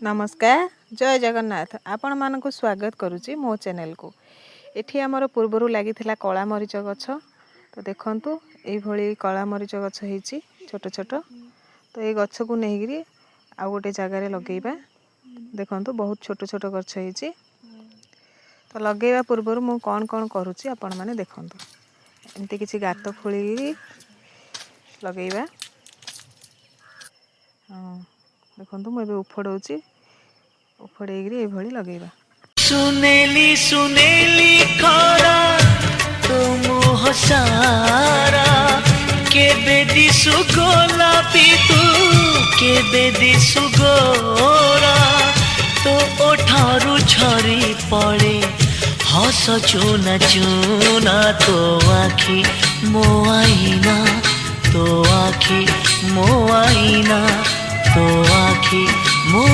नमस्कार जय जगन्नाथ आपण मानक स्वागत करुच्ची मो चैनल को। एठी आमर पूर्वर लगी कला मरीच गछ तो देखंतु एई भली कला मरीच गछ होईची छोट छोट तो ये गछ को नहीं आ गोटे जगार लगेबा। देखंतु बहुत छोट छोट गछ होईची तो लगेबा पूर्वर मु कौन कौन करुच्ची आपण माने देखंतु। एमती किछि गात खोली लगेबा। देखंतु मु एबे उफड़ौची उफड़ेगी ये भली लगेबा। सुनेली सुनेली खरा तो मोह सारा केबे दिसु गोलापी तू केबे दिसु गोरा तो ओठारू झरी पड़े हस चूना चूना तो आखी मो आईना तो आखी मो आईना तो आखी मो